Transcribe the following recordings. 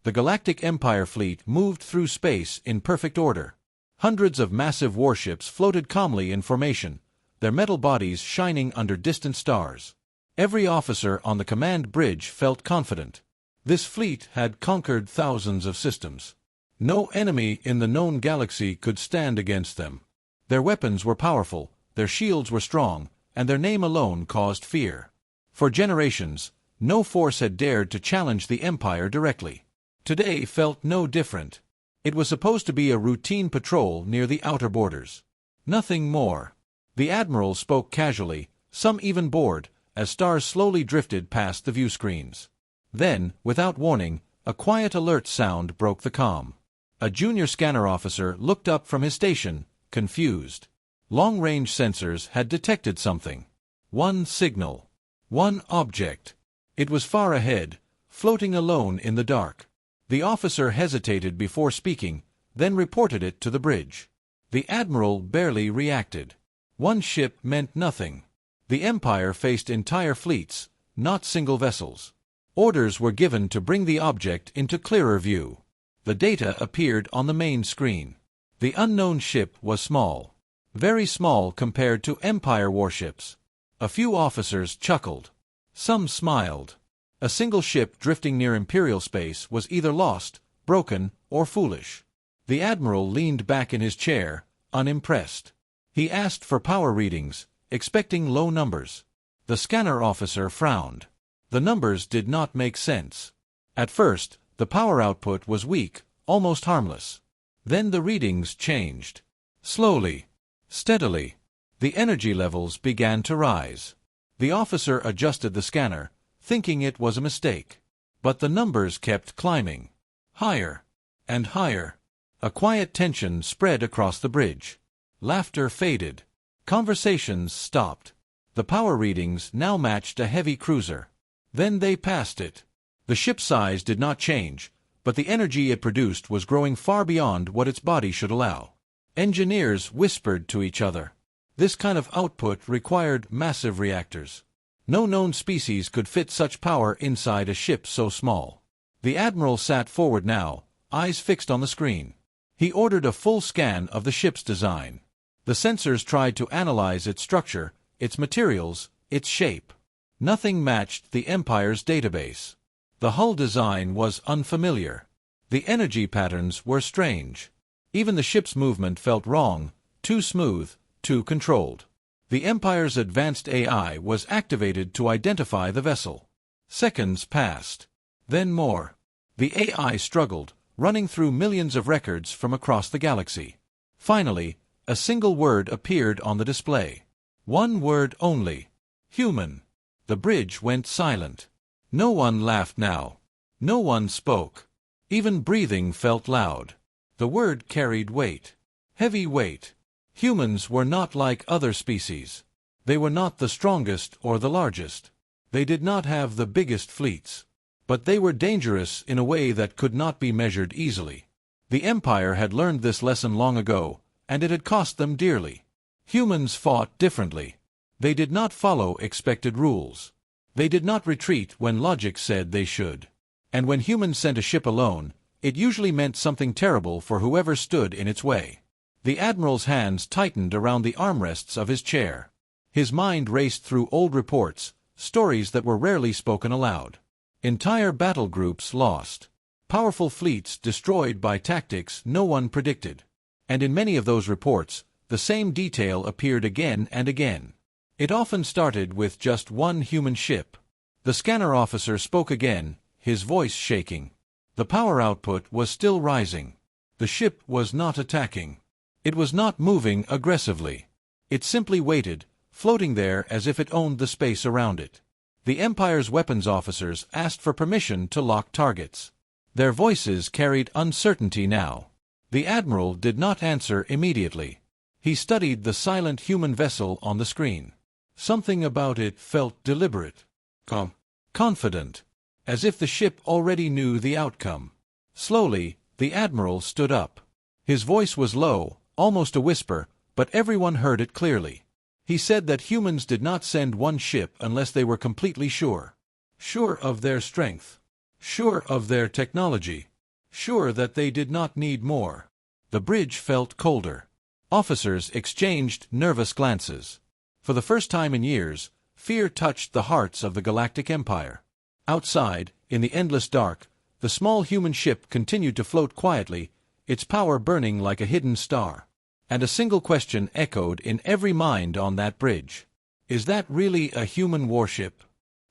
The Galactic Empire fleet moved through space in perfect order. Hundreds of massive warships floated calmly in formation, their metal bodies shining under distant stars. Every officer on the command bridge felt confident. This fleet had conquered thousands of systems. No enemy in the known galaxy could stand against them. Their weapons were powerful, their shields were strong, and their name alone caused fear. For generations, no force had dared to challenge the Empire directly. Today felt no different. It was supposed to be a routine patrol near the outer borders. Nothing more. The Admiral spoke casually, some even bored, as stars slowly drifted past the view screens. Then, without warning, a quiet alert sound broke the calm. A junior scanner officer looked up from his station, confused. Long-range sensors had detected something. One signal. One object. It was far ahead, floating alone in the dark. The officer hesitated before speaking, then reported it to the bridge. The Admiral barely reacted. One ship meant nothing. The Empire faced entire fleets, not single vessels. Orders were given to bring the object into clearer view. The data appeared on the main screen. The unknown ship was small. Very small compared to Empire warships. A few officers chuckled. Some smiled. A single ship drifting near Imperial space was either lost, broken, or foolish. The Admiral leaned back in his chair, unimpressed. He asked for power readings, expecting low numbers. The scanner officer frowned. The numbers did not make sense. At first, the power output was weak, almost harmless. Then the readings changed. Slowly, steadily, the energy levels began to rise. The officer adjusted the scanner, thinking it was a mistake. But the numbers kept climbing. Higher and higher. A quiet tension spread across the bridge. Laughter faded. Conversations stopped. The power readings now matched a heavy cruiser. Then they passed it. The ship's size did not change, but the energy it produced was growing far beyond what its body should allow. Engineers whispered to each other. This kind of output required massive reactors. No known species could fit such power inside a ship so small. The Admiral sat forward now, eyes fixed on the screen. He ordered a full scan of the ship's design. The sensors tried to analyze its structure, its materials, its shape. Nothing matched the Empire's database. The hull design was unfamiliar. The energy patterns were strange. Even the ship's movement felt wrong, too smooth, too controlled. The Empire's advanced AI was activated to identify the vessel. Seconds passed. Then more. The AI struggled, running through millions of records from across the galaxy. Finally, a single word appeared on the display. One word only. Human. The bridge went silent. No one laughed now. No one spoke. Even breathing felt loud. The word carried weight. Heavy weight. Humans were not like other species. They were not the strongest or the largest. They did not have the biggest fleets. But they were dangerous in a way that could not be measured easily. The Empire had learned this lesson long ago, and it had cost them dearly. Humans fought differently. They did not follow expected rules. They did not retreat when logic said they should. And when humans sent a ship alone, it usually meant something terrible for whoever stood in its way. The Admiral's hands tightened around the armrests of his chair. His mind raced through old reports, stories that were rarely spoken aloud. Entire battle groups lost. Powerful fleets destroyed by tactics no one predicted. And in many of those reports, the same detail appeared again and again. It often started with just one human ship. The scanner officer spoke again, his voice shaking. The power output was still rising. The ship was not attacking. It was not moving aggressively. It simply waited, floating there as if it owned the space around it. The Empire's weapons officers asked for permission to lock targets. Their voices carried uncertainty now. The Admiral did not answer immediately. He studied the silent human vessel on the screen. Something about it felt deliberate. Confident. As if the ship already knew the outcome. Slowly, the Admiral stood up. His voice was low, almost a whisper, but everyone heard it clearly. He said that humans did not send one ship unless they were completely sure. Sure of their strength. Sure of their technology. sure that they did not need more. The bridge felt colder. Officers exchanged nervous glances. For the first time in years, fear touched the hearts of the Galactic Empire. Outside, in the endless dark, the small human ship continued to float quietly, its power burning like a hidden star. And a single question echoed in every mind on that bridge. Is that really a human warship?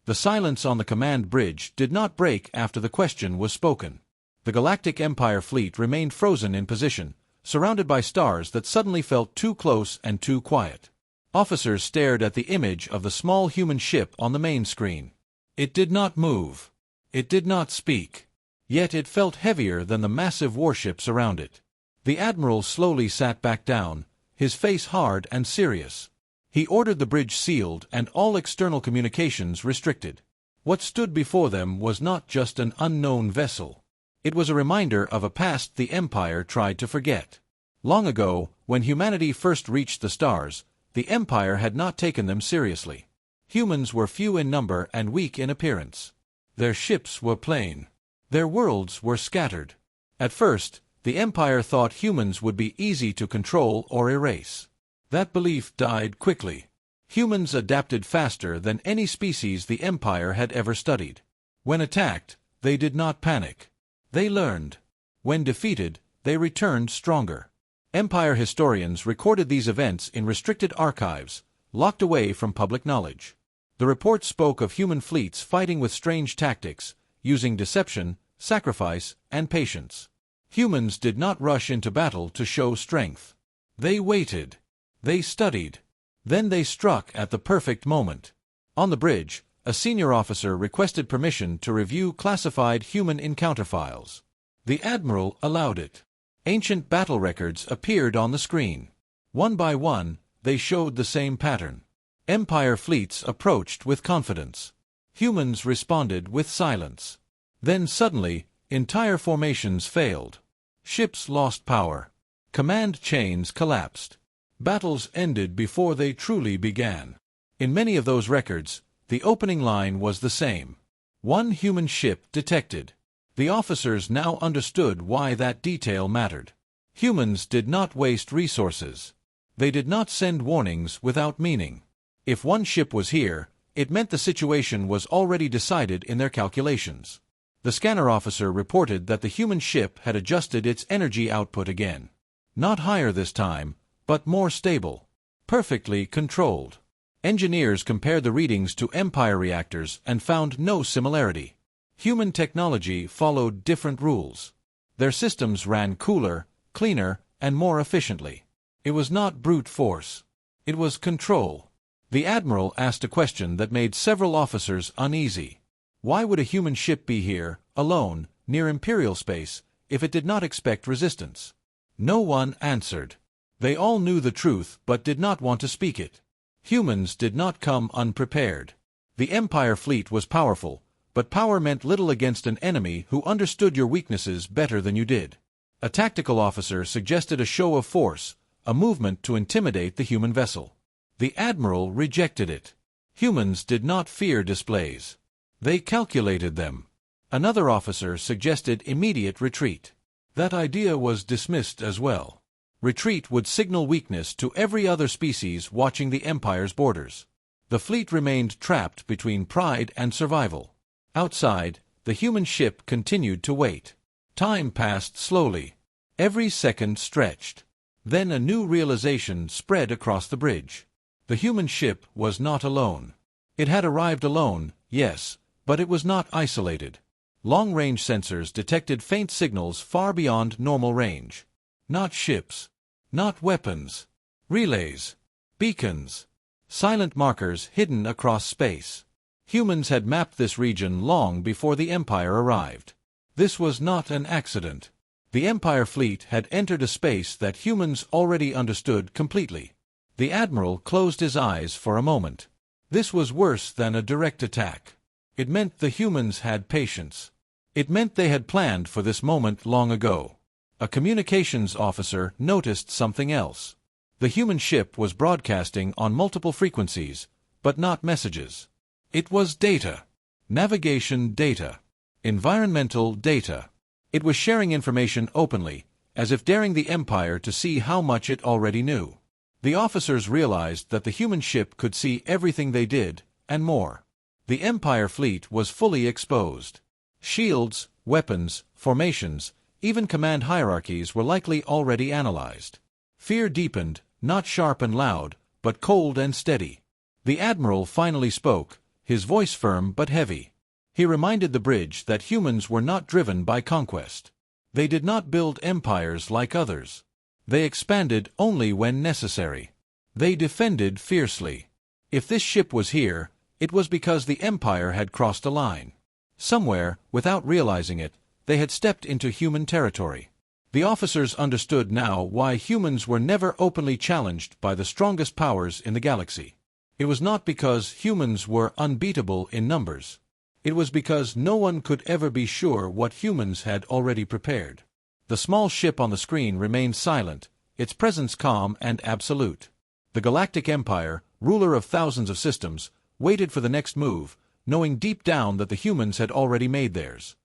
The silence on the command bridge did not break after the question was spoken. The Galactic Empire fleet remained frozen in position, surrounded by stars that suddenly felt too close and too quiet. Officers stared at the image of the small human ship on the main screen. It did not move. It did not speak. Yet it felt heavier than the massive warships around it. The admiral slowly sat back down, his face hard and serious. He ordered the bridge sealed and all external communications restricted. What stood before them was not just an unknown vessel. It was a reminder of a past the Empire tried to forget. Long ago, when humanity first reached the stars, the Empire had not taken them seriously. Humans were few in number and weak in appearance. Their ships were plain. Their worlds were scattered. At first, the Empire thought humans would be easy to control or erase. That belief died quickly. Humans adapted faster than any species the Empire had ever studied. When attacked, they did not panic. They learned. When defeated, they returned stronger. Empire historians recorded these events in restricted archives, locked away from public knowledge. The reports spoke of human fleets fighting with strange tactics, using deception, sacrifice, and patience. Humans did not rush into battle to show strength. They waited. They studied. Then they struck at the perfect moment. On the bridge, a senior officer requested permission to review classified human encounter files. The admiral allowed it. Ancient battle records appeared on the screen. One by one, they showed the same pattern. Empire fleets approached with confidence. Humans responded with silence. Then suddenly, entire formations failed. Ships lost power. Command chains collapsed. Battles ended before they truly began. In many of those records, the opening line was the same. One human ship detected. The officers now understood why that detail mattered. Humans did not waste resources. They did not send warnings without meaning. If one ship was here, it meant the situation was already decided in their calculations. The scanner officer reported that the human ship had adjusted its energy output again. Not higher this time, but more stable. Perfectly controlled. Engineers compared the readings to Empire reactors and found no similarity. Human technology followed different rules. Their systems ran cooler, cleaner, and more efficiently. It was not brute force. It was control. The admiral asked a question that made several officers uneasy. Why would a human ship be here, alone, near Imperial space, if it did not expect resistance? No one answered. They all knew the truth but did not want to speak it. Humans did not come unprepared. The Empire fleet was powerful, but power meant little against an enemy who understood your weaknesses better than you did. A tactical officer suggested a show of force, a movement to intimidate the human vessel. The admiral rejected it. Humans did not fear displays. They calculated them. Another officer suggested immediate retreat. That idea was dismissed as well. Retreat would signal weakness to every other species watching the Empire's borders. The fleet remained trapped between pride and survival. Outside, the human ship continued to wait. Time passed slowly. Every second stretched. Then a new realization spread across the bridge. The human ship was not alone. It had arrived alone, yes, but it was not isolated. Long-range sensors detected faint signals far beyond normal range. Not ships. Not weapons. Relays. Beacons. Silent markers hidden across space. Humans had mapped this region long before the Empire arrived. This was not an accident. The Empire fleet had entered a space that humans already understood completely. The admiral closed his eyes for a moment. This was worse than a direct attack. It meant the humans had patience. It meant they had planned for this moment long ago. A communications officer noticed something else. The human ship was broadcasting on multiple frequencies, but not messages. It was data. Navigation data. Environmental data. It was sharing information openly, as if daring the Empire to see how much it already knew. The officers realized that the human ship could see everything they did, and more. The Empire fleet was fully exposed. Shields, weapons, formations, even command hierarchies were likely already analyzed. Fear deepened, not sharp and loud, but cold and steady. The Admiral finally spoke, his voice firm but heavy. He reminded the bridge that humans were not driven by conquest. They did not build empires like others. They expanded only when necessary. They defended fiercely. If this ship was here, it was because the Empire had crossed a line. Somewhere, without realizing it, they had stepped into human territory. The officers understood now why humans were never openly challenged by the strongest powers in the galaxy. It was not because humans were unbeatable in numbers. It was because no one could ever be sure what humans had already prepared. The small ship on the screen remained silent, its presence calm and absolute. The Galactic Empire, ruler of thousands of systems, waited for the next move, knowing deep down that the humans had already made theirs.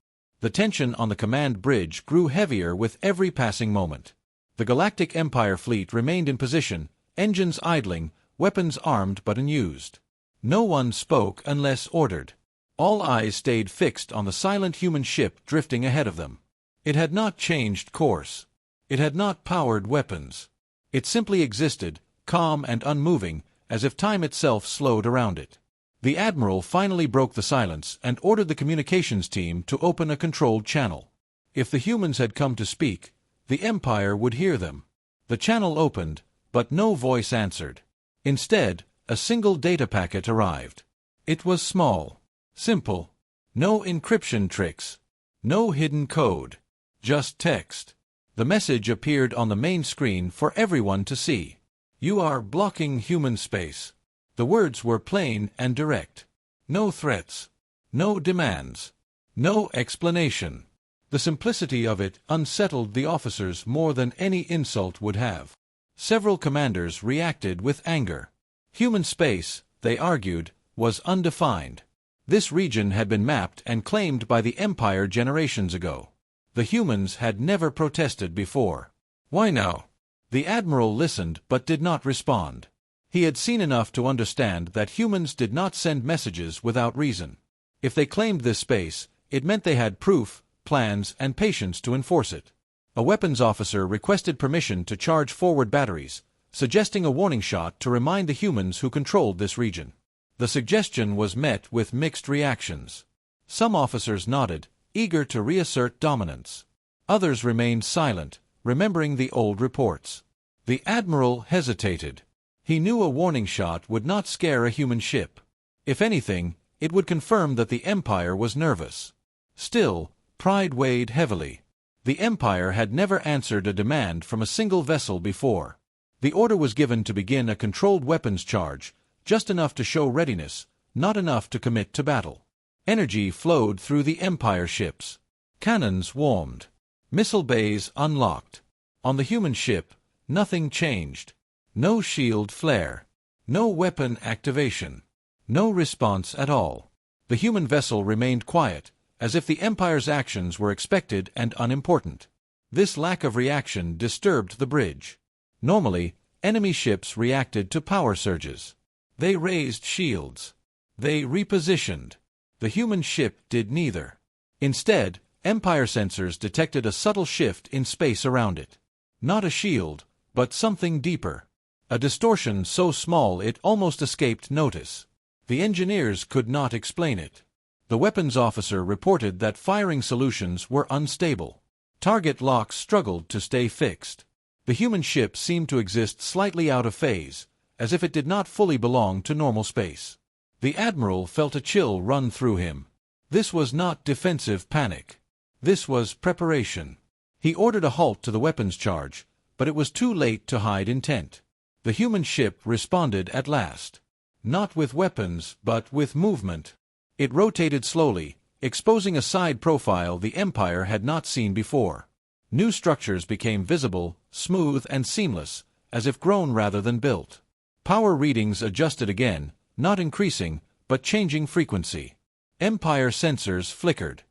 The tension on the command bridge grew heavier with every passing moment. The Galactic Empire fleet remained in position, engines idling, weapons armed but unused. No one spoke unless ordered. All eyes stayed fixed on the silent human ship drifting ahead of them. It had not changed course. It had not powered weapons. It simply existed, calm and unmoving, as if time itself slowed around it. The Admiral finally broke the silence and ordered the communications team to open a controlled channel. If the humans had come to speak, the Empire would hear them. The channel opened, but no voice answered. Instead, a single data packet arrived. It was small. Simple. No encryption tricks. No hidden code. Just text. The message appeared on the main screen for everyone to see. You are blocking human space. The words were plain and direct. No threats. No demands. No explanation. The simplicity of it unsettled the officers more than any insult would have. Several commanders reacted with anger. Human space, they argued, was undefined. This region had been mapped and claimed by the Empire generations ago. The humans had never protested before. Why now? The Admiral listened but did not respond. He had seen enough to understand that humans did not send messages without reason. If they claimed this space, it meant they had proof, plans, and patience to enforce it. A weapons officer requested permission to charge forward batteries, suggesting a warning shot to remind the humans who controlled this region. The suggestion was met with mixed reactions. Some officers nodded, eager to reassert dominance. Others remained silent, remembering the old reports. The Admiral hesitated. He knew a warning shot would not scare a human ship. If anything, it would confirm that the Empire was nervous. Still, pride weighed heavily. The Empire had never answered a demand from a single vessel before. The order was given to begin a controlled weapons charge, just enough to show readiness, not enough to commit to battle. Energy flowed through the Empire ships. Cannons warmed. Missile bays unlocked. On the human ship, nothing changed. No shield flare. No weapon activation. No response at all. The human vessel remained quiet, as if the Empire's actions were expected and unimportant. This lack of reaction disturbed the bridge. Normally, enemy ships reacted to power surges. They raised shields. They repositioned. The human ship did neither. Instead, Empire sensors detected a subtle shift in space around it. Not a shield, but something deeper. A distortion so small it almost escaped notice. The engineers could not explain it. The weapons officer reported that firing solutions were unstable. Target locks struggled to stay fixed. The human ship seemed to exist slightly out of phase, as if it did not fully belong to normal space. The Admiral felt a chill run through him. This was not defensive panic. This was preparation. He ordered a halt to the weapons charge, but it was too late to hide intent. The human ship responded at last. Not with weapons, but with movement. It rotated slowly, exposing a side profile the Empire had not seen before. New structures became visible, smooth and seamless, as if grown rather than built. Power readings adjusted again, not increasing, but changing frequency. Empire sensors flickered.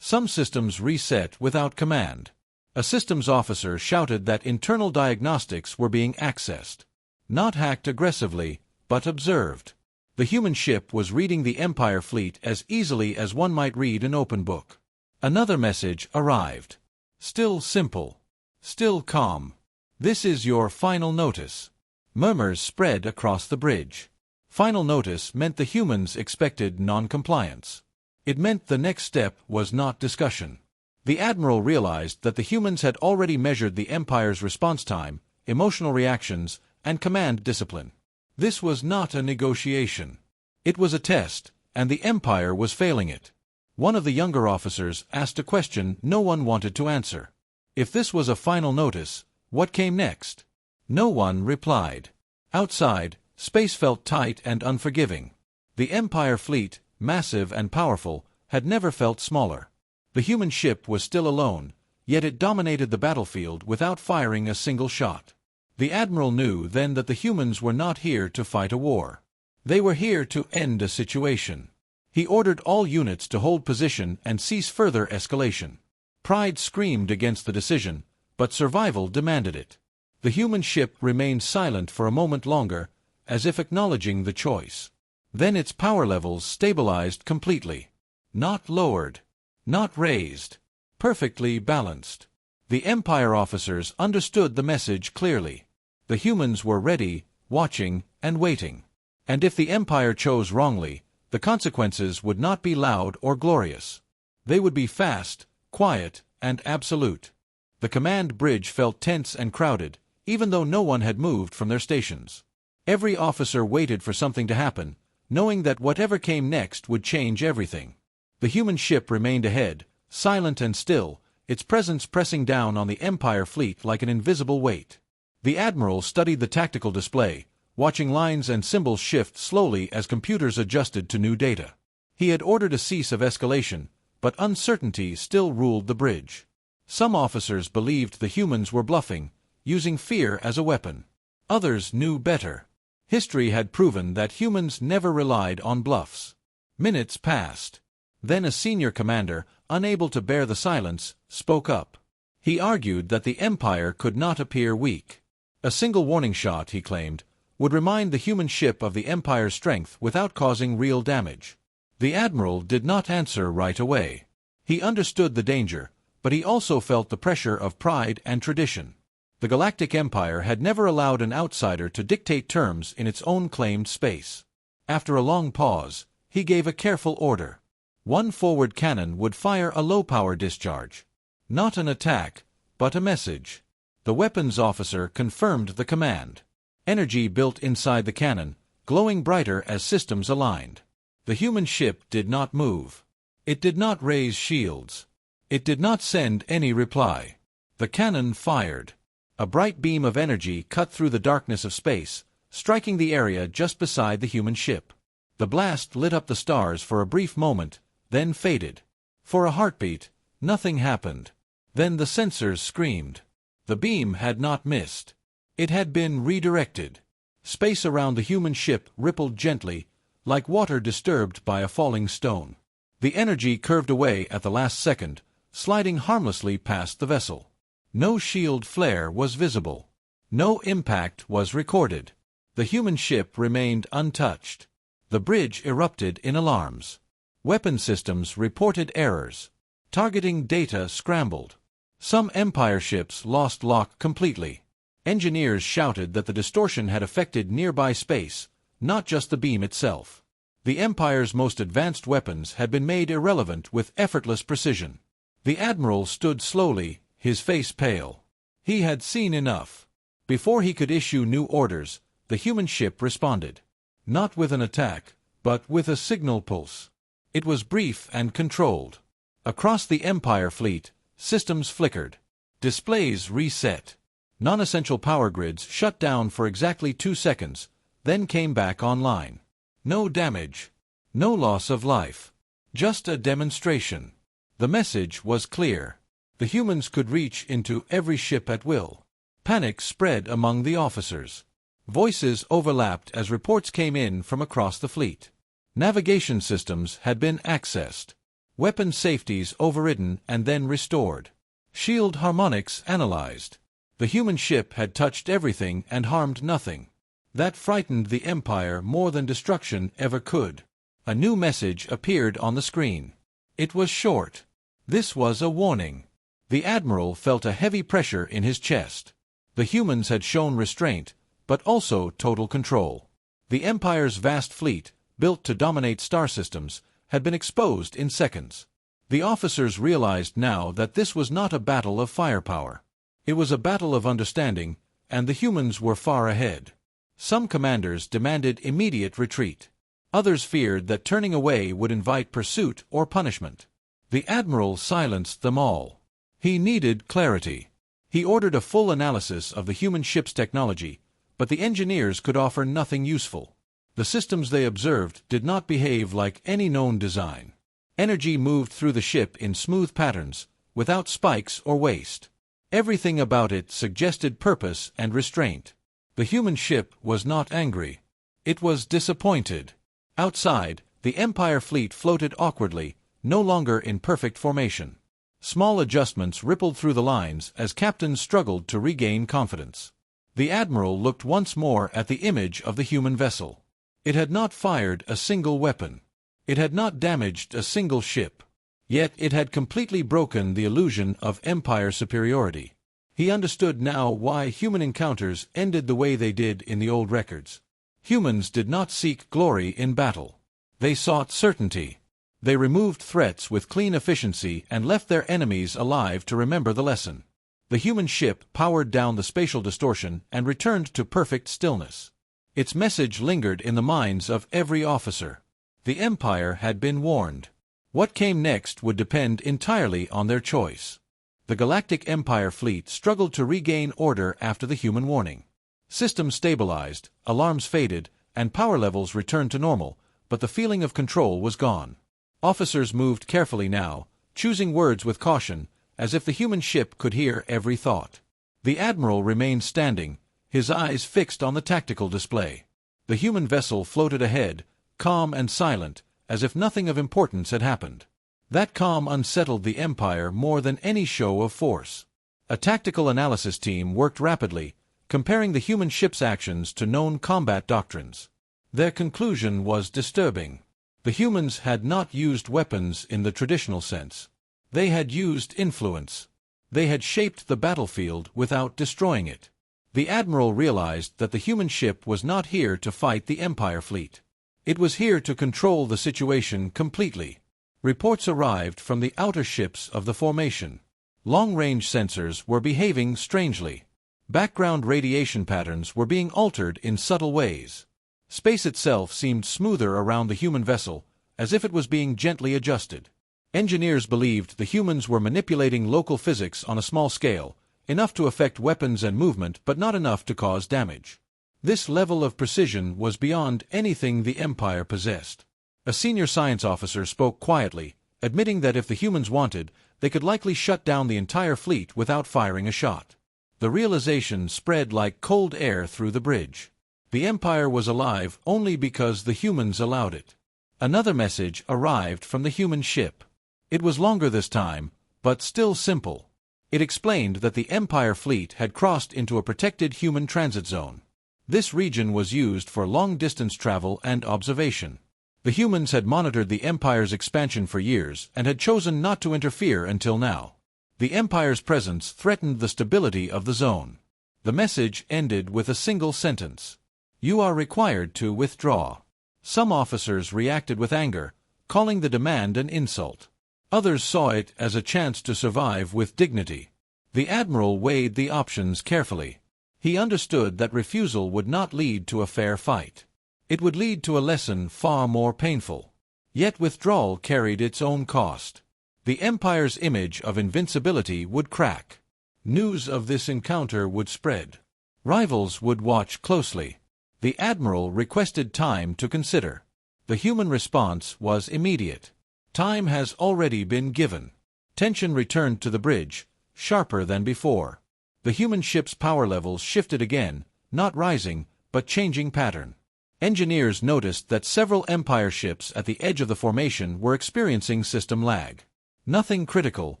Some systems reset without command. A systems officer shouted that internal diagnostics were being accessed. Not hacked aggressively, but observed. The human ship was reading the Empire fleet as easily as one might read an open book. Another message arrived. Still simple. Still calm. This is your final notice. Murmurs spread across the bridge. Final notice meant the humans expected non-compliance. It meant the next step was not discussion. The Admiral realized that the humans had already measured the Empire's response time, emotional reactions, and command discipline. This was not a negotiation. It was a test, and the Empire was failing it. One of the younger officers asked a question no one wanted to answer. If this was a final notice, what came next? No one replied. Outside, space felt tight and unforgiving. The Empire fleet, massive and powerful, had never felt smaller. The human ship was still alone, yet it dominated the battlefield without firing a single shot. The Admiral knew then that the humans were not here to fight a war. They were here to end a situation. He ordered all units to hold position and cease further escalation. Pride screamed against the decision, but survival demanded it. The human ship remained silent for a moment longer, as if acknowledging the choice. Then its power levels stabilized completely. Not lowered. Not raised. Perfectly balanced. The Empire officers understood the message clearly. The humans were ready, watching, and waiting. And if the Empire chose wrongly, the consequences would not be loud or glorious. They would be fast, quiet, and absolute. The command bridge felt tense and crowded, even though no one had moved from their stations. Every officer waited for something to happen, knowing that whatever came next would change everything. The human ship remained ahead, silent and still, its presence pressing down on the Empire fleet like an invisible weight. The Admiral studied the tactical display, watching lines and symbols shift slowly as computers adjusted to new data. He had ordered a cease of escalation, but uncertainty still ruled the bridge. Some officers believed the humans were bluffing, using fear as a weapon. Others knew better. History had proven that humans never relied on bluffs. Minutes passed. Then a senior commander, unable to bear the silence, spoke up. He argued that the Empire could not appear weak. A single warning shot, he claimed, would remind the human ship of the Empire's strength without causing real damage. The Admiral did not answer right away. He understood the danger, but he also felt the pressure of pride and tradition. The Galactic Empire had never allowed an outsider to dictate terms in its own claimed space. After a long pause, he gave a careful order. One forward cannon would fire a low-power discharge. Not an attack, but a message. The weapons officer confirmed the command. Energy built inside the cannon, glowing brighter as systems aligned. The human ship did not move. It did not raise shields. It did not send any reply. The cannon fired. A bright beam of energy cut through the darkness of space, striking the area just beside the human ship. The blast lit up the stars for a brief moment, then faded. For a heartbeat, nothing happened. Then the sensors screamed. The beam had not missed. It had been redirected. Space around the human ship rippled gently, like water disturbed by a falling stone. The energy curved away at the last second, sliding harmlessly past the vessel. No shield flare was visible. No impact was recorded. The human ship remained untouched. The bridge erupted in alarms. Weapon systems reported errors. Targeting data scrambled. Some Empire ships lost lock completely. Engineers shouted that the distortion had affected nearby space, not just the beam itself. The Empire's most advanced weapons had been made irrelevant with effortless precision. The Admiral stood slowly, his face pale. He had seen enough. Before he could issue new orders, the human ship responded. Not with an attack, but with a signal pulse. It was brief and controlled. Across the Empire fleet, systems flickered. Displays reset. Non-essential power grids shut down for exactly 2 seconds, then came back online. No damage. No loss of life. Just a demonstration. The message was clear. The humans could reach into every ship at will. Panic spread among the officers. Voices overlapped as reports came in from across the fleet. Navigation systems had been accessed. Weapon safeties overridden and then restored. Shield harmonics analyzed. The human ship had touched everything and harmed nothing. That frightened the Empire more than destruction ever could. A new message appeared on the screen. It was short. This was a warning. The Admiral felt a heavy pressure in his chest. The humans had shown restraint, but also total control. The Empire's vast fleet, built to dominate star systems, had been exposed in seconds. The officers realized now that this was not a battle of firepower. It was a battle of understanding, and the humans were far ahead. Some commanders demanded immediate retreat. Others feared that turning away would invite pursuit or punishment. The Admiral silenced them all. He needed clarity. He ordered a full analysis of the human ship's technology, but the engineers could offer nothing useful. The systems they observed did not behave like any known design. Energy moved through the ship in smooth patterns, without spikes or waste. Everything about it suggested purpose and restraint. The human ship was not angry. It was disappointed. Outside, the Empire fleet floated awkwardly, no longer in perfect formation. Small adjustments rippled through the lines as captains struggled to regain confidence. The Admiral looked once more at the image of the human vessel. It had not fired a single weapon. It had not damaged a single ship. Yet it had completely broken the illusion of Empire superiority. He understood now why human encounters ended the way they did in the old records. Humans did not seek glory in battle. They sought certainty. They removed threats with clean efficiency and left their enemies alive to remember the lesson. The human ship powered down the spatial distortion and returned to perfect stillness. Its message lingered in the minds of every officer. The Empire had been warned. What came next would depend entirely on their choice. The Galactic Empire fleet struggled to regain order after the human warning. Systems stabilized, alarms faded, and power levels returned to normal, but the feeling of control was gone. Officers moved carefully now, choosing words with caution, as if the human ship could hear every thought. The Admiral remained standing, his eyes fixed on the tactical display. The human vessel floated ahead, calm and silent, as if nothing of importance had happened. That calm unsettled the Empire more than any show of force. A tactical analysis team worked rapidly, comparing the human ship's actions to known combat doctrines. Their conclusion was disturbing. The humans had not used weapons in the traditional sense. They had used influence. They had shaped the battlefield without destroying it. The Admiral realized that the human ship was not here to fight the Empire fleet. It was here to control the situation completely. Reports arrived from the outer ships of the formation. Long-range sensors were behaving strangely. Background radiation patterns were being altered in subtle ways. Space itself seemed smoother around the human vessel, as if it was being gently adjusted. Engineers believed the humans were manipulating local physics on a small scale, enough to affect weapons and movement but not enough to cause damage. This level of precision was beyond anything the Empire possessed. A senior science officer spoke quietly, admitting that if the humans wanted, they could likely shut down the entire fleet without firing a shot. The realization spread like cold air through the bridge. The Empire was alive only because the humans allowed it. Another message arrived from the human ship. It was longer this time, but still simple. It explained that the Empire fleet had crossed into a protected human transit zone. This region was used for long-distance travel and observation. The humans had monitored the Empire's expansion for years and had chosen not to interfere until now. The Empire's presence threatened the stability of the zone. The message ended with a single sentence. "You are required to withdraw." Some officers reacted with anger, calling the demand an insult. Others saw it as a chance to survive with dignity. The Admiral weighed the options carefully. He understood that refusal would not lead to a fair fight. It would lead to a lesson far more painful. Yet withdrawal carried its own cost. The Empire's image of invincibility would crack. News of this encounter would spread. Rivals would watch closely. The Admiral requested time to consider. The human response was immediate. Time has already been given. Tension returned to the bridge, sharper than before. The human ship's power levels shifted again, not rising, but changing pattern. Engineers noticed that several Empire ships at the edge of the formation were experiencing system lag. Nothing critical,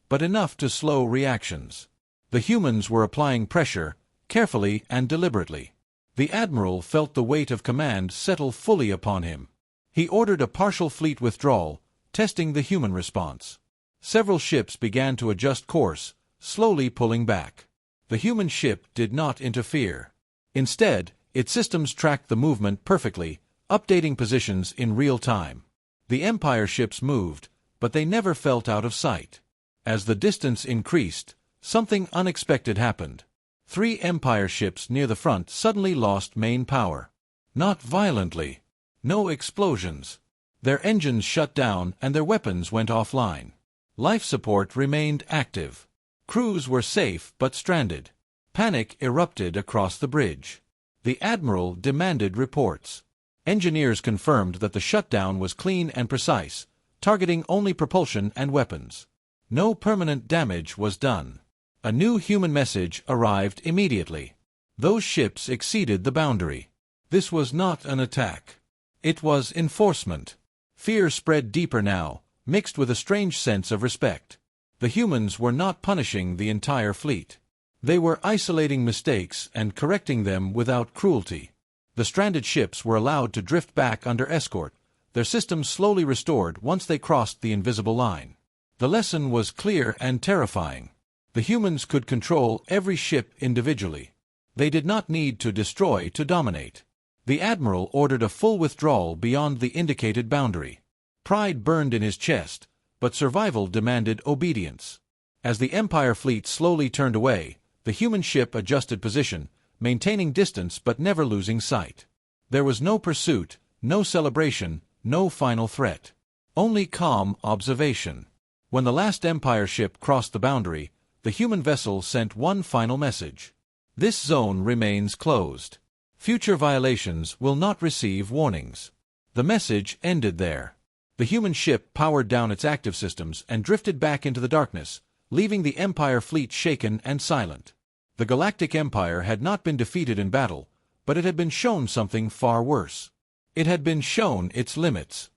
but enough to slow reactions. The humans were applying pressure, carefully and deliberately. The admiral felt the weight of command settle fully upon him. He ordered a partial fleet withdrawal, testing the human response. Several ships began to adjust course, slowly pulling back. The human ship did not interfere. Instead, its systems tracked the movement perfectly, updating positions in real time. The Empire ships moved, but they never felt out of sight. As the distance increased, something unexpected happened. 3 Empire ships near the front suddenly lost main power. Not violently. No explosions. Their engines shut down and their weapons went offline. Life support remained active. Crews were safe but stranded. Panic erupted across the bridge. The admiral demanded reports. Engineers confirmed that the shutdown was clean and precise, targeting only propulsion and weapons. No permanent damage was done. A new human message arrived immediately. Those ships exceeded the boundary. This was not an attack. It was enforcement. Fear spread deeper now, mixed with a strange sense of respect. The humans were not punishing the entire fleet. They were isolating mistakes and correcting them without cruelty. The stranded ships were allowed to drift back under escort, their systems slowly restored once they crossed the invisible line. The lesson was clear and terrifying. The humans could control every ship individually. They did not need to destroy to dominate. The admiral ordered a full withdrawal beyond the indicated boundary. Pride burned in his chest, but survival demanded obedience. As the Empire fleet slowly turned away, the human ship adjusted position, maintaining distance but never losing sight. There was no pursuit, no celebration, no final threat. Only calm observation. When the last Empire ship crossed the boundary, the human vessel sent one final message. This zone remains closed. Future violations will not receive warnings. The message ended there. The human ship powered down its active systems and drifted back into the darkness, leaving the Empire fleet shaken and silent. The Galactic Empire had not been defeated in battle, but it had been shown something far worse. It had been shown its limits.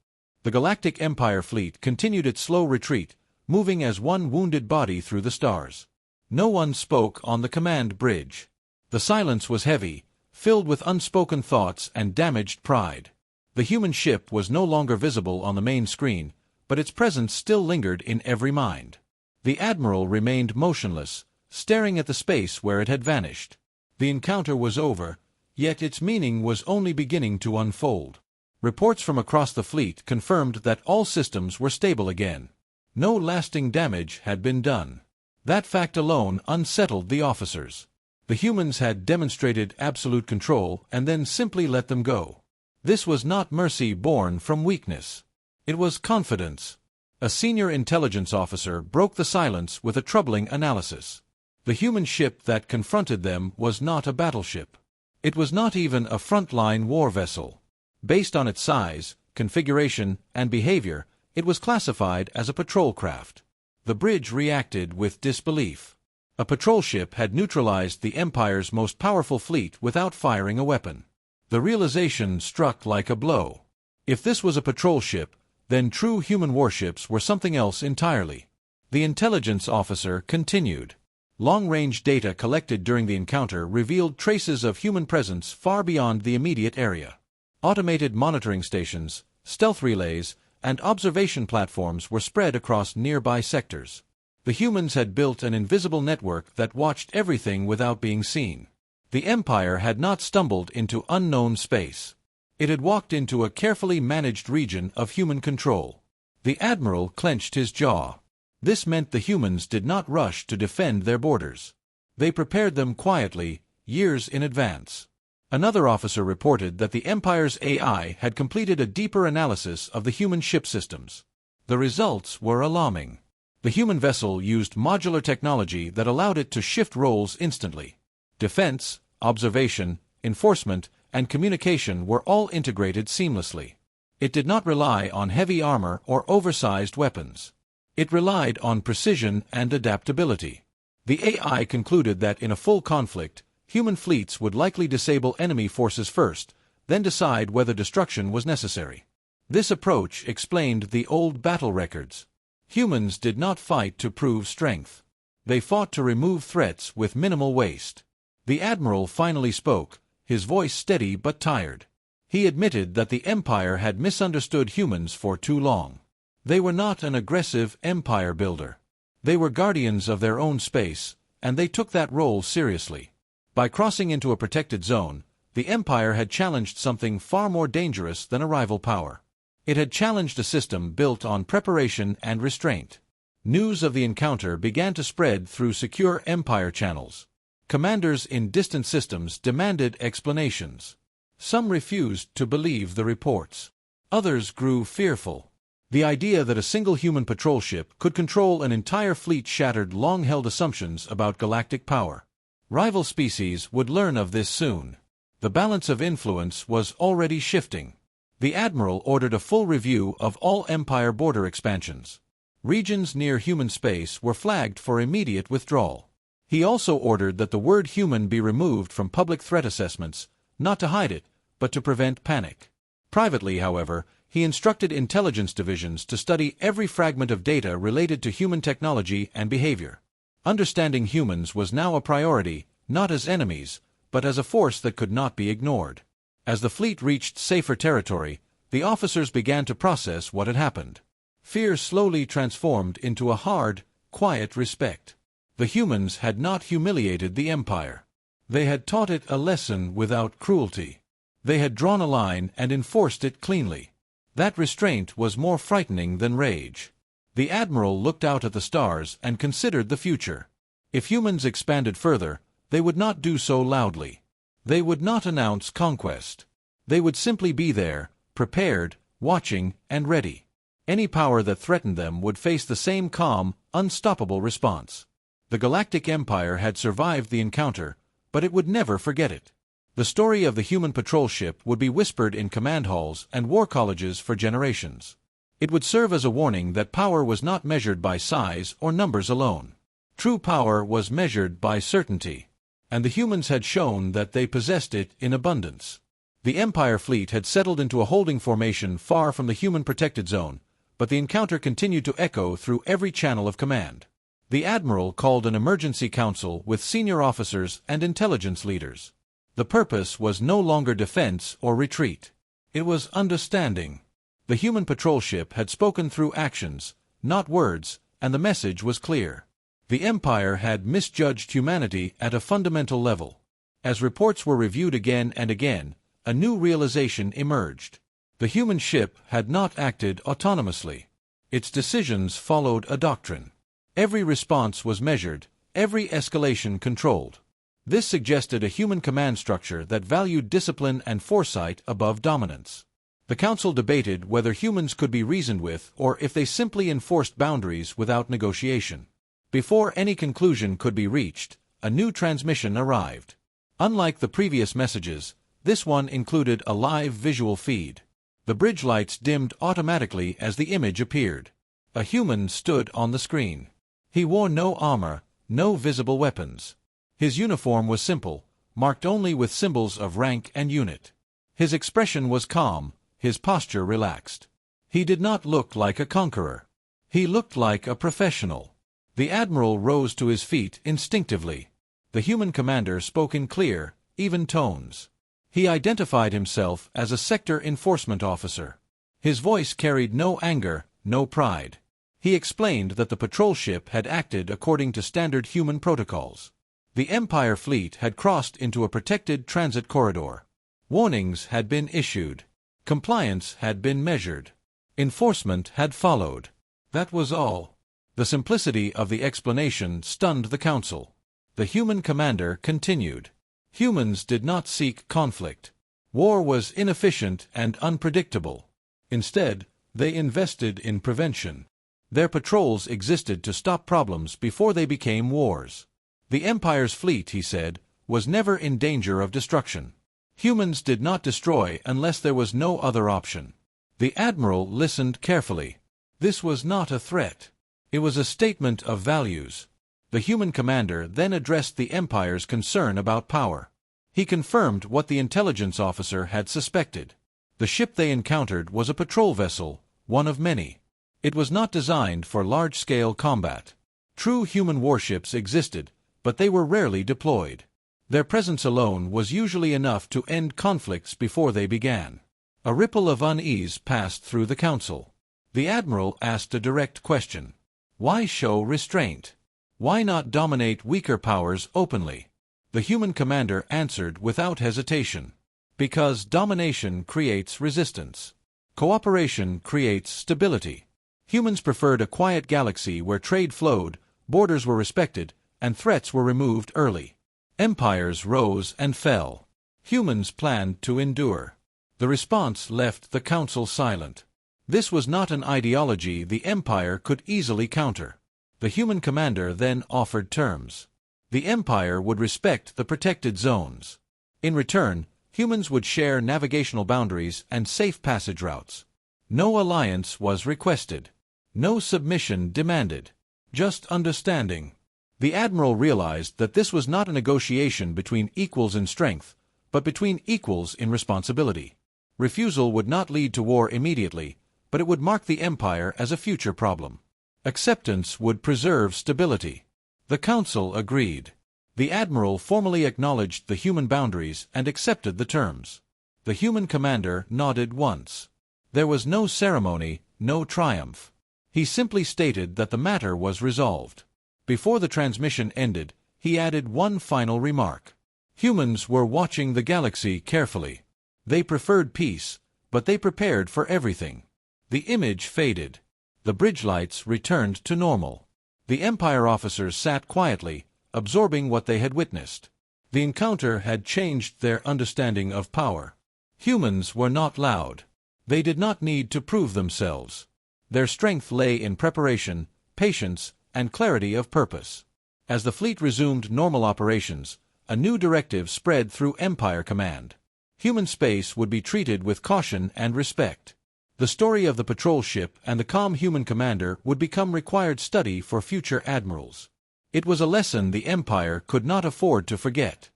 The Galactic Empire fleet continued its slow retreat, moving as one wounded body through the stars. No one spoke on the command bridge. The silence was heavy, filled with unspoken thoughts and damaged pride. The human ship was no longer visible on the main screen, but its presence still lingered in every mind. The admiral remained motionless, staring at the space where it had vanished. The encounter was over, yet its meaning was only beginning to unfold. Reports from across the fleet confirmed that all systems were stable again. No lasting damage had been done. That fact alone unsettled the officers. The humans had demonstrated absolute control and then simply let them go. This was not mercy born from weakness. It was confidence. A senior intelligence officer broke the silence with a troubling analysis. The human ship that confronted them was not a battleship. It was not even a frontline war vessel. Based on its size, configuration, and behavior, it was classified as a patrol craft. The bridge reacted with disbelief. A patrol ship had neutralized the Empire's most powerful fleet without firing a weapon. The realization struck like a blow. If this was a patrol ship, then true human warships were something else entirely. The intelligence officer continued. Long-range data collected during the encounter revealed traces of human presence far beyond the immediate area. Automated monitoring stations, stealth relays, and observation platforms were spread across nearby sectors. The humans had built an invisible network that watched everything without being seen. The Empire had not stumbled into unknown space. It had walked into a carefully managed region of human control. The admiral clenched his jaw. This meant the humans did not rush to defend their borders. They prepared them quietly, years in advance. Another officer reported that the Empire's AI had completed a deeper analysis of the human ship systems. The results were alarming. The human vessel used modular technology that allowed it to shift roles instantly. Defense, observation, enforcement, and communication were all integrated seamlessly. It did not rely on heavy armor or oversized weapons. It relied on precision and adaptability. The AI concluded that in a full conflict, human fleets would likely disable enemy forces first, then decide whether destruction was necessary. This approach explained the old battle records. Humans did not fight to prove strength. They fought to remove threats with minimal waste. The admiral finally spoke, his voice steady but tired. He admitted that the Empire had misunderstood humans for too long. They were not an aggressive empire builder. They were guardians of their own space, and they took that role seriously. By crossing into a protected zone, the Empire had challenged something far more dangerous than a rival power. It had challenged a system built on preparation and restraint. News of the encounter began to spread through secure Empire channels. Commanders in distant systems demanded explanations. Some refused to believe the reports. Others grew fearful. The idea that a single human patrol ship could control an entire fleet shattered long-held assumptions about galactic power. Rival species would learn of this soon. The balance of influence was already shifting. The Admiral ordered a full review of all Empire border expansions. Regions near human space were flagged for immediate withdrawal. He also ordered that the word human be removed from public threat assessments, not to hide it, but to prevent panic. Privately, however, he instructed intelligence divisions to study every fragment of data related to human technology and behavior. Understanding humans was now a priority, not as enemies, but as a force that could not be ignored. As the fleet reached safer territory, the officers began to process what had happened. Fear slowly transformed into a hard, quiet respect. The humans had not humiliated the Empire. They had taught it a lesson without cruelty. They had drawn a line and enforced it cleanly. That restraint was more frightening than rage. The Admiral looked out at the stars and considered the future. If humans expanded further, they would not do so loudly. They would not announce conquest. They would simply be there, prepared, watching, and ready. Any power that threatened them would face the same calm, unstoppable response. The Galactic Empire had survived the encounter, but it would never forget it. The story of the human patrol ship would be whispered in command halls and war colleges for generations. It would serve as a warning that power was not measured by size or numbers alone. True power was measured by certainty, and the humans had shown that they possessed it in abundance. The Empire fleet had settled into a holding formation far from the human protected zone, but the encounter continued to echo through every channel of command. The Admiral called an emergency council with senior officers and intelligence leaders. The purpose was no longer defense or retreat. It was understanding. The human patrol ship had spoken through actions, not words, and the message was clear. The Empire had misjudged humanity at a fundamental level. As reports were reviewed again and again, a new realization emerged. The human ship had not acted autonomously. Its decisions followed a doctrine. Every response was measured, every escalation controlled. This suggested a human command structure that valued discipline and foresight above dominance. The Council debated whether humans could be reasoned with or if they simply enforced boundaries without negotiation. Before any conclusion could be reached, a new transmission arrived. Unlike the previous messages, this one included a live visual feed. The bridge lights dimmed automatically as the image appeared. A human stood on the screen. He wore no armor, no visible weapons. His uniform was simple, marked only with symbols of rank and unit. His expression was calm, his posture relaxed. He did not look like a conqueror. He looked like a professional. The Admiral rose to his feet instinctively. The human commander spoke in clear, even tones. He identified himself as a sector enforcement officer. His voice carried no anger, no pride. He explained that the patrol ship had acted according to standard human protocols. The Empire fleet had crossed into a protected transit corridor. Warnings had been issued. Compliance had been measured. Enforcement had followed. That was all. The simplicity of the explanation stunned the Council. The human commander continued. Humans did not seek conflict. War was inefficient and unpredictable. Instead, they invested in prevention. Their patrols existed to stop problems before they became wars. The Empire's fleet, he said, was never in danger of destruction. Humans did not destroy unless there was no other option. The Admiral listened carefully. This was not a threat. It was a statement of values. The human commander then addressed the Empire's concern about power. He confirmed what the intelligence officer had suspected. The ship they encountered was a patrol vessel, one of many. It was not designed for large-scale combat. True human warships existed, but they were rarely deployed. Their presence alone was usually enough to end conflicts before they began. A ripple of unease passed through the council. The admiral asked a direct question. Why show restraint? Why not dominate weaker powers openly? The human commander answered without hesitation. Because domination creates resistance. Cooperation creates stability. Humans preferred a quiet galaxy where trade flowed, borders were respected, and threats were removed early. Empires rose and fell. Humans planned to endure. The response left the council silent. This was not an ideology the Empire could easily counter. The human commander then offered terms. The Empire would respect the protected zones. In return, humans would share navigational boundaries and safe passage routes. No alliance was requested. No submission demanded. Just understanding. The admiral realized that this was not a negotiation between equals in strength, but between equals in responsibility. Refusal would not lead to war immediately, but it would mark the Empire as a future problem. Acceptance would preserve stability. The council agreed. The admiral formally acknowledged the human boundaries and accepted the terms. The human commander nodded once. There was no ceremony, no triumph. He simply stated that the matter was resolved. Before the transmission ended, he added one final remark. Humans were watching the galaxy carefully. They preferred peace, but they prepared for everything. The image faded. The bridge lights returned to normal. The Empire officers sat quietly, absorbing what they had witnessed. The encounter had changed their understanding of power. Humans were not loud. They did not need to prove themselves. Their strength lay in preparation, patience, and clarity of purpose. As the fleet resumed normal operations, a new directive spread through Empire Command. Human space would be treated with caution and respect. The story of the patrol ship and the calm human commander would become required study for future admirals. It was a lesson the Empire could not afford to forget.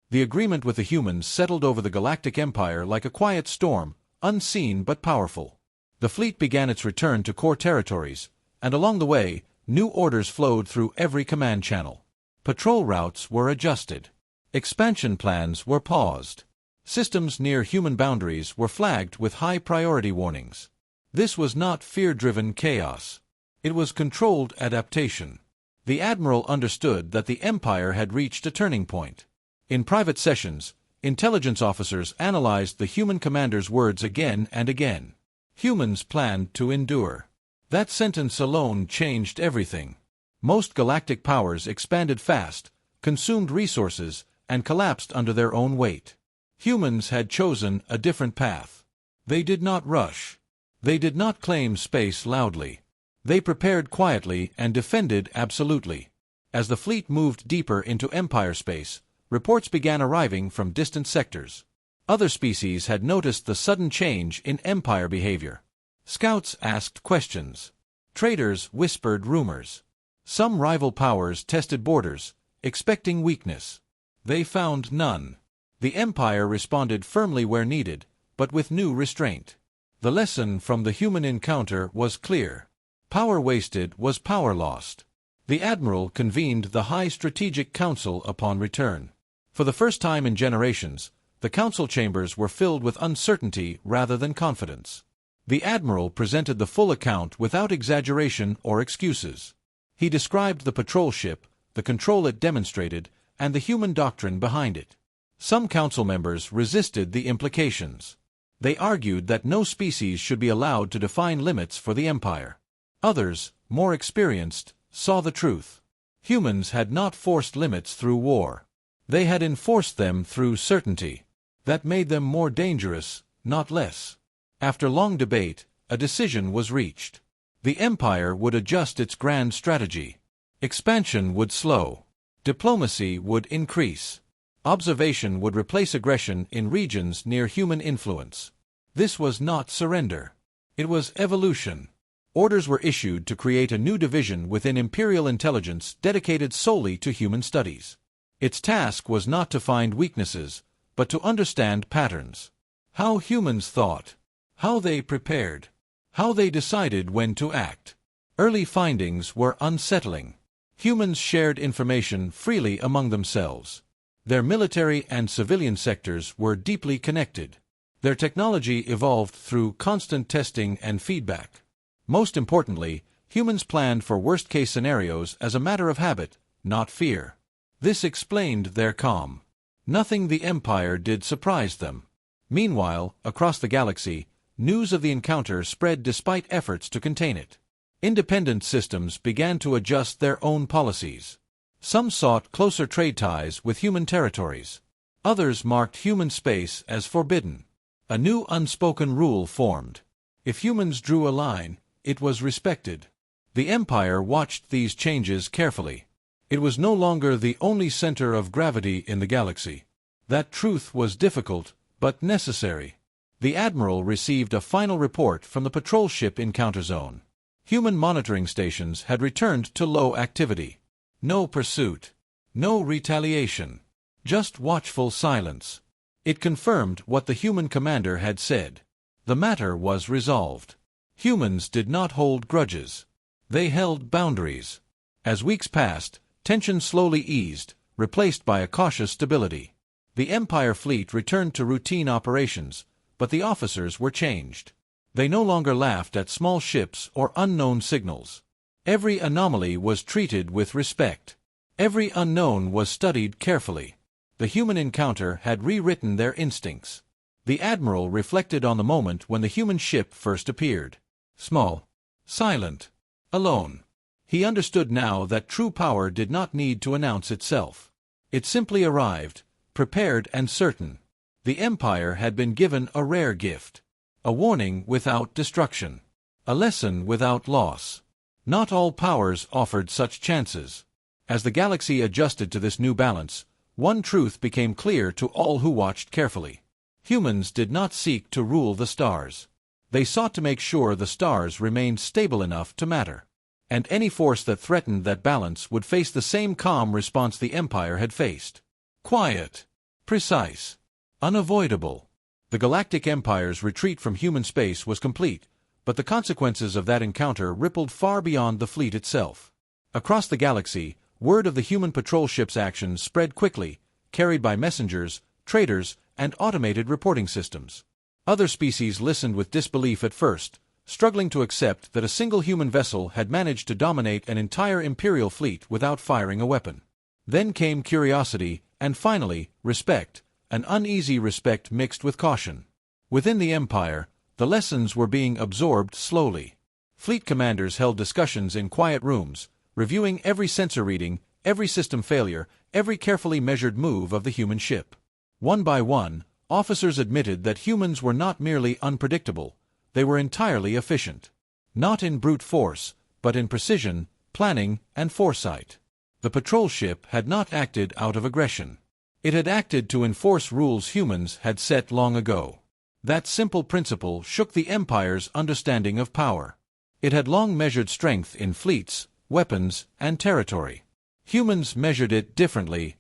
The agreement with the humans settled over the Galactic Empire like a quiet storm, unseen but powerful. The fleet began its return to core territories, and along the way, new orders flowed through every command channel. Patrol routes were adjusted. Expansion plans were paused. Systems near human boundaries were flagged with high-priority warnings. This was not fear-driven chaos. It was controlled adaptation. The admiral understood that the Empire had reached a turning point. In private sessions, intelligence officers analyzed the human commander's words again and again. Humans planned to endure. That sentence alone changed everything. Most galactic powers expanded fast, consumed resources, and collapsed under their own weight. Humans had chosen a different path. They did not rush. They did not claim space loudly. They prepared quietly and defended absolutely. As the fleet moved deeper into Empire space, reports began arriving from distant sectors. Other species had noticed the sudden change in Empire behavior. Scouts asked questions. Traders whispered rumors. Some rival powers tested borders, expecting weakness. They found none. The Empire responded firmly where needed, but with new restraint. The lesson from the human encounter was clear. Power wasted was power lost. The Admiral convened the High Strategic Council upon return. For the first time in generations, the council chambers were filled with uncertainty rather than confidence. The Admiral presented the full account without exaggeration or excuses. He described the patrol ship, the control it demonstrated, and the human doctrine behind it. Some council members resisted the implications. They argued that no species should be allowed to define limits for the Empire. Others, more experienced, saw the truth. Humans had not forced limits through war. They had enforced them through certainty. That made them more dangerous, not less. After long debate, a decision was reached. The Empire would adjust its grand strategy. Expansion would slow. Diplomacy would increase. Observation would replace aggression in regions near human influence. This was not surrender. It was evolution. Orders were issued to create a new division within Imperial intelligence dedicated solely to human studies. Its task was not to find weaknesses, but to understand patterns. How humans thought, how they prepared, how they decided when to act. Early findings were unsettling. Humans shared information freely among themselves. Their military and civilian sectors were deeply connected. Their technology evolved through constant testing and feedback. Most importantly, humans planned for worst-case scenarios as a matter of habit, not fear. This explained their calm. Nothing the Empire did surprised them. Meanwhile, across the galaxy, news of the encounter spread despite efforts to contain it. Independent systems began to adjust their own policies. Some sought closer trade ties with human territories. Others marked human space as forbidden. A new unspoken rule formed. If humans drew a line, it was respected. The Empire watched these changes carefully. It was no longer the only center of gravity in the galaxy. That truth was difficult, but necessary. The Admiral received a final report from the patrol ship encounter zone. Human monitoring stations had returned to low activity. No pursuit. No retaliation. Just watchful silence. It confirmed what the human commander had said. The matter was resolved. Humans did not hold grudges. They held boundaries. As weeks passed, tension slowly eased, replaced by a cautious stability. The Empire fleet returned to routine operations, but the officers were changed. They no longer laughed at small ships or unknown signals. Every anomaly was treated with respect. Every unknown was studied carefully. The human encounter had rewritten their instincts. The Admiral reflected on the moment when the human ship first appeared. Small, silent, alone. He understood now that true power did not need to announce itself. It simply arrived, prepared and certain. The Empire had been given a rare gift. A warning without destruction. A lesson without loss. Not all powers offered such chances. As the galaxy adjusted to this new balance, one truth became clear to all who watched carefully. Humans did not seek to rule the stars. They sought to make sure the stars remained stable enough to matter. And any force that threatened that balance would face the same calm response the Empire had faced. Quiet. Precise. Unavoidable. The Galactic Empire's retreat from human space was complete, but the consequences of that encounter rippled far beyond the fleet itself. Across the galaxy, word of the human patrol ship's actions spread quickly, carried by messengers, traders, and automated reporting systems. Other species listened with disbelief at first, struggling to accept that a single human vessel had managed to dominate an entire Imperial fleet without firing a weapon. Then came curiosity, and finally, respect, an uneasy respect mixed with caution. Within the Empire, the lessons were being absorbed slowly. Fleet commanders held discussions in quiet rooms, reviewing every sensor reading, every system failure, every carefully measured move of the human ship. One by one, officers admitted that humans were not merely unpredictable, they were entirely efficient. Not in brute force, but in precision, planning, and foresight. The patrol ship had not acted out of aggression. It had acted to enforce rules humans had set long ago. That simple principle shook the Empire's understanding of power. It had long measured strength in fleets, weapons, and territory. Humans measured it differently,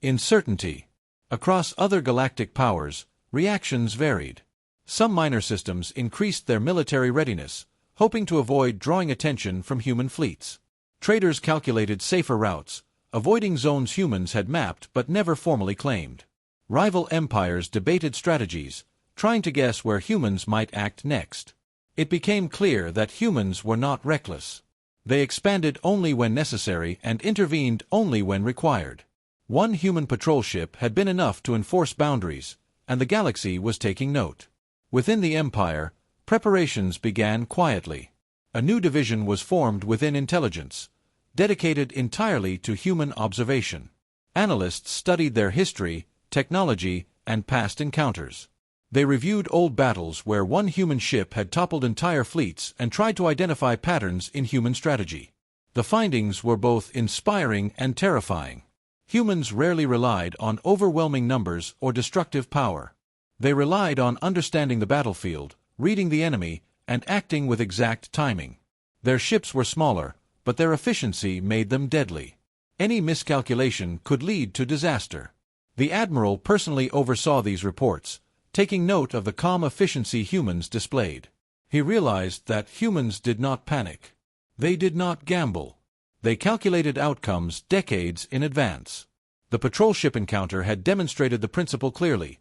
in certainty. Across other galactic powers, reactions varied. Some minor systems increased their military readiness, hoping to avoid drawing attention from human fleets. Traders calculated safer routes, avoiding zones humans had mapped but never formally claimed. Rival empires debated strategies, trying to guess where humans might act next. It became clear that humans were not reckless. They expanded only when necessary and intervened only when required. One human patrol ship had been enough to enforce boundaries, and the galaxy was taking note. Within the Empire, preparations began quietly. A new division was formed within intelligence, dedicated entirely to human observation. Analysts studied their history, technology, and past encounters. They reviewed old battles where one human ship had toppled entire fleets and tried to identify patterns in human strategy. The findings were both inspiring and terrifying. Humans rarely relied on overwhelming numbers or destructive power. They relied on understanding the battlefield, reading the enemy, and acting with exact timing. Their ships were smaller, but their efficiency made them deadly. Any miscalculation could lead to disaster. The admiral personally oversaw these reports, taking note of the calm efficiency humans displayed. He realized that humans did not panic. They did not gamble. They calculated outcomes decades in advance. The patrol ship encounter had demonstrated the principle clearly.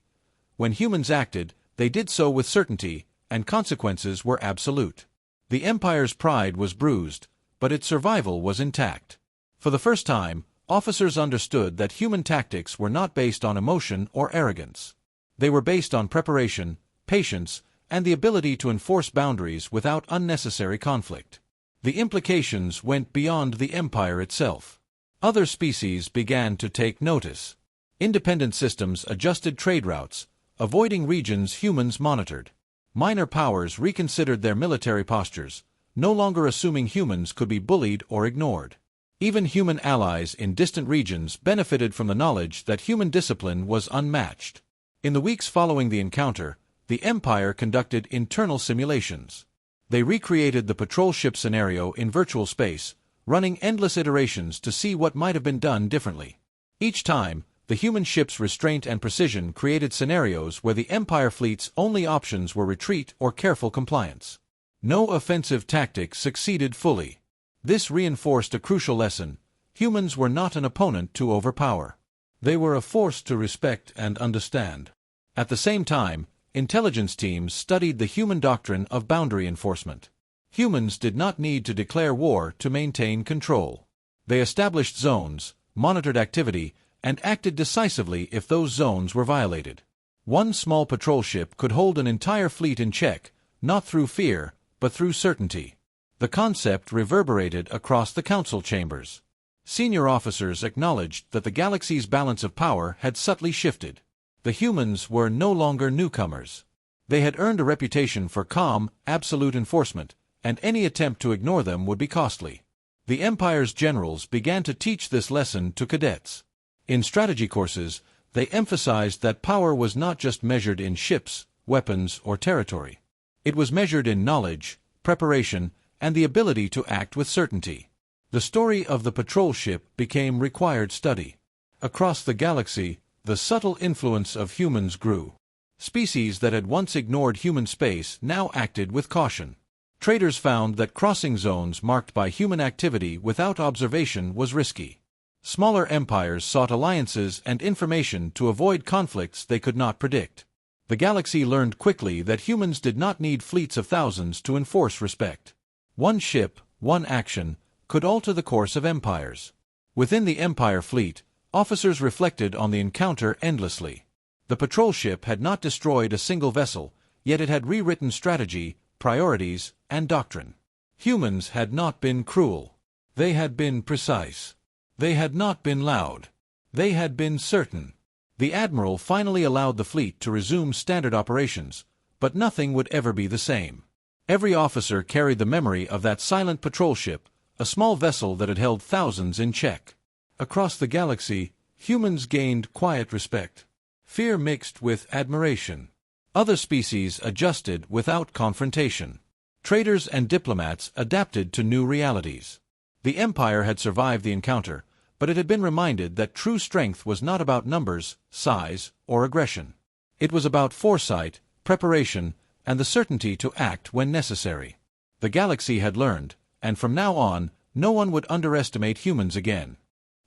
When humans acted, they did so with certainty, and consequences were absolute. The Empire's pride was bruised, but its survival was intact. For the first time, officers understood that human tactics were not based on emotion or arrogance. They were based on preparation, patience, and the ability to enforce boundaries without unnecessary conflict. The implications went beyond the Empire itself. Other species began to take notice. Independent systems adjusted trade routes, avoiding regions humans monitored. Minor powers reconsidered their military postures, no longer assuming humans could be bullied or ignored. Even human allies in distant regions benefited from the knowledge that human discipline was unmatched. In the weeks following the encounter, the Empire conducted internal simulations. They recreated the patrol ship scenario in virtual space, running endless iterations to see what might have been done differently. Each time, the human ship's restraint and precision created scenarios where the Empire fleet's only options were retreat or careful compliance. No offensive tactic succeeded fully. This reinforced a crucial lesson: humans were not an opponent to overpower. They were a force to respect and understand. At the same time, intelligence teams studied the human doctrine of boundary enforcement. Humans did not need to declare war to maintain control. They established zones, monitored activity, and acted decisively if those zones were violated. One small patrol ship could hold an entire fleet in check, not through fear, but through certainty. The concept reverberated across the council chambers. Senior officers acknowledged that the galaxy's balance of power had subtly shifted. The humans were no longer newcomers. They had earned a reputation for calm, absolute enforcement, and any attempt to ignore them would be costly. The Empire's generals began to teach this lesson to cadets. In strategy courses, they emphasized that power was not just measured in ships, weapons, or territory. It was measured in knowledge, preparation, and the ability to act with certainty. The story of the patrol ship became required study. Across the galaxy, the subtle influence of humans grew. Species that had once ignored human space now acted with caution. Traders found that crossing zones marked by human activity without observation was risky. Smaller empires sought alliances and information to avoid conflicts they could not predict. The galaxy learned quickly that humans did not need fleets of thousands to enforce respect. One ship, one action, could alter the course of empires. Within the Empire fleet, officers reflected on the encounter endlessly. The patrol ship had not destroyed a single vessel, yet it had rewritten strategy, priorities, and doctrine. Humans had not been cruel. They had been precise. They had not been loud. They had been certain. The admiral finally allowed the fleet to resume standard operations, but nothing would ever be the same. Every officer carried the memory of that silent patrol ship, a small vessel that had held thousands in check. Across the galaxy, humans gained quiet respect. Fear mixed with admiration. Other species adjusted without confrontation. Traders and diplomats adapted to new realities. The Empire had survived the encounter, but it had been reminded that true strength was not about numbers, size, or aggression. It was about foresight, preparation, and the certainty to act when necessary. The galaxy had learned, and from now on, no one would underestimate humans again.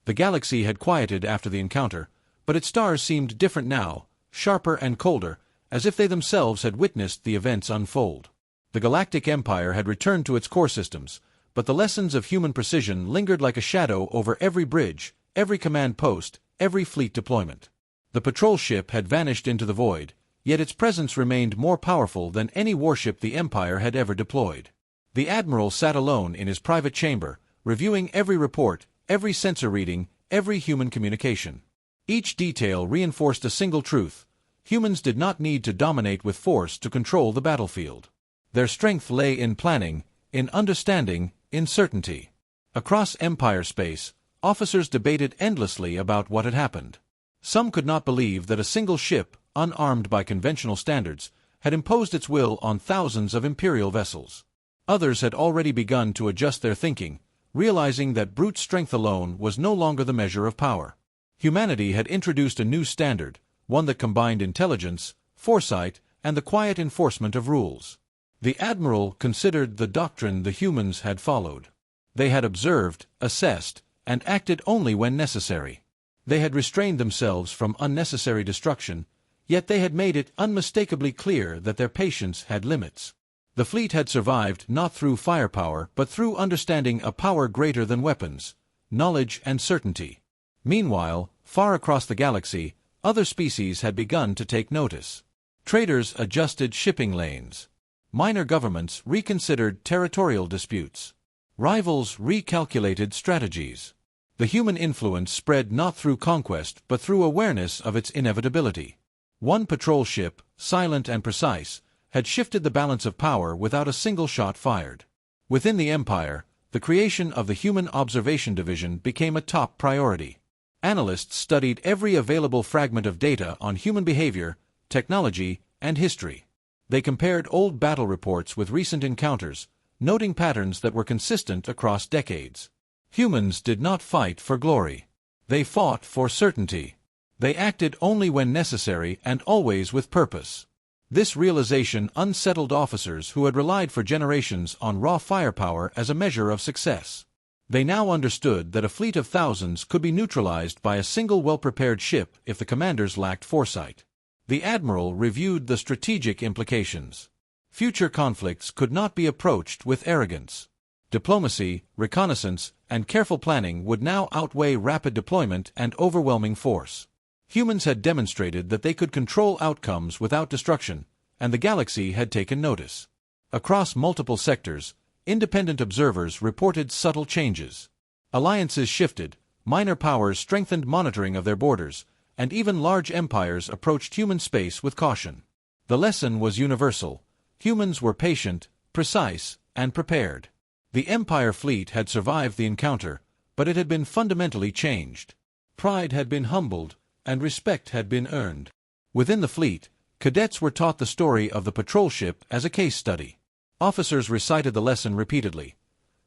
The galaxy had quieted after the encounter, but its stars seemed different now, sharper and colder, as if they themselves had witnessed the events unfold. The Galactic Empire had returned to its core systems, but the lessons of human precision lingered like a shadow over every bridge, every command post, every fleet deployment. The patrol ship had vanished into the void, yet its presence remained more powerful than any warship the Empire had ever deployed. The admiral sat alone in his private chamber, reviewing every report, every sensor reading, every human communication. Each detail reinforced a single truth: humans did not need to dominate with force to control the battlefield. Their strength lay in planning, in understanding, in certainty. Across Empire space, officers debated endlessly about what had happened. Some could not believe that a single ship, unarmed by conventional standards, had imposed its will on thousands of Imperial vessels. Others had already begun to adjust their thinking, realizing that brute strength alone was no longer the measure of power. Humanity had introduced a new standard, one that combined intelligence, foresight, and the quiet enforcement of rules. The admiral considered the doctrine the humans had followed. They had observed, assessed, and acted only when necessary. They had restrained themselves from unnecessary destruction, yet they had made it unmistakably clear that their patience had limits. The fleet had survived not through firepower but through understanding a power greater than weapons, knowledge and certainty. Meanwhile, far across the galaxy, other species had begun to take notice. Traders adjusted shipping lanes. Minor governments reconsidered territorial disputes. Rivals recalculated strategies. The human influence spread not through conquest but through awareness of its inevitability. One patrol ship, silent and precise, had shifted the balance of power without a single shot fired. Within the Empire, the creation of the Human Observation Division became a top priority. Analysts studied every available fragment of data on human behavior, technology, and history. They compared old battle reports with recent encounters, noting patterns that were consistent across decades. Humans did not fight for glory. They fought for certainty. They acted only when necessary and always with purpose. This realization unsettled officers who had relied for generations on raw firepower as a measure of success. They now understood that a fleet of thousands could be neutralized by a single well-prepared ship if the commanders lacked foresight. The admiral reviewed the strategic implications. Future conflicts could not be approached with arrogance. Diplomacy, reconnaissance, and careful planning would now outweigh rapid deployment and overwhelming force. Humans had demonstrated that they could control outcomes without destruction, and the galaxy had taken notice. Across multiple sectors, independent observers reported subtle changes. Alliances shifted, minor powers strengthened monitoring of their borders, and even large empires approached human space with caution. The lesson was universal. Humans were patient, precise, and prepared. The Empire fleet had survived the encounter, but it had been fundamentally changed. Pride had been humbled, and respect had been earned. Within the fleet, cadets were taught the story of the patrol ship as a case study. Officers recited the lesson repeatedly.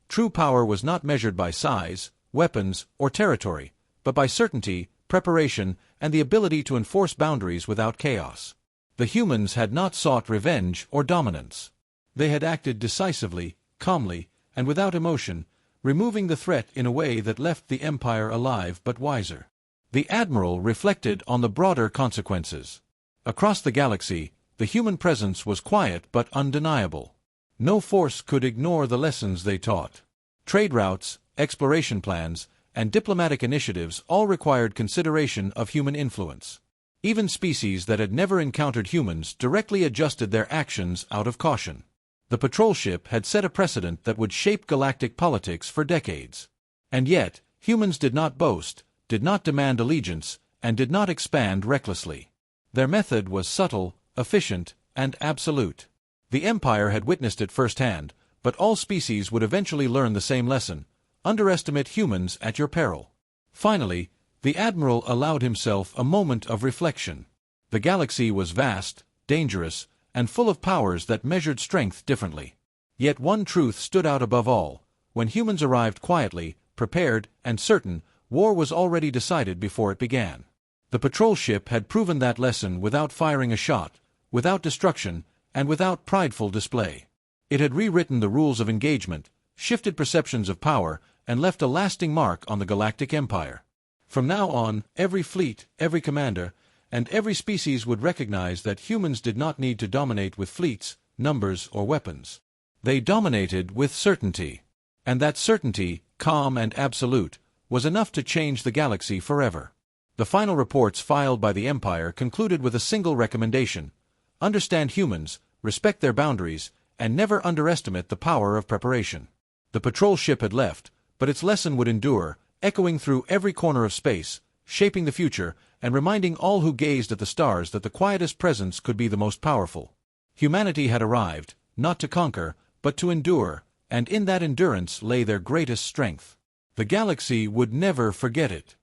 True power was not measured by size, weapons, or territory, but by certainty, preparation, and the ability to enforce boundaries without chaos. The humans had not sought revenge or dominance. They had acted decisively, calmly, and without emotion, removing the threat in a way that left the Empire alive but wiser. The admiral reflected on the broader consequences. Across the galaxy, the human presence was quiet but undeniable. No force could ignore the lessons they taught. Trade routes, exploration plans, and diplomatic initiatives all required consideration of human influence. Even species that had never encountered humans directly adjusted their actions out of caution. The patrol ship had set a precedent that would shape galactic politics for decades. And yet, humans did not boast, did not demand allegiance, and did not expand recklessly. Their method was subtle, efficient, and absolute. The Empire had witnessed it firsthand, but all species would eventually learn the same lesson: underestimate humans at your peril. Finally, the admiral allowed himself a moment of reflection. The galaxy was vast, dangerous, and full of powers that measured strength differently. Yet one truth stood out above all: when humans arrived quietly, prepared, and certain, war was already decided before it began. The patrol ship had proven that lesson without firing a shot, without destruction, and without prideful display. It had rewritten the rules of engagement, shifted perceptions of power, and left a lasting mark on the Galactic Empire. From now on, every fleet, every commander, and every species would recognize that humans did not need to dominate with fleets, numbers, or weapons. They dominated with certainty. And that certainty, calm and absolute, was enough to change the galaxy forever. The final reports filed by the Empire concluded with a single recommendation: understand humans, respect their boundaries, and never underestimate the power of preparation. The patrol ship had left, but its lesson would endure, echoing through every corner of space, shaping the future, and reminding all who gazed at the stars that the quietest presence could be the most powerful. Humanity had arrived, not to conquer, but to endure, and in that endurance lay their greatest strength. The galaxy would never forget it.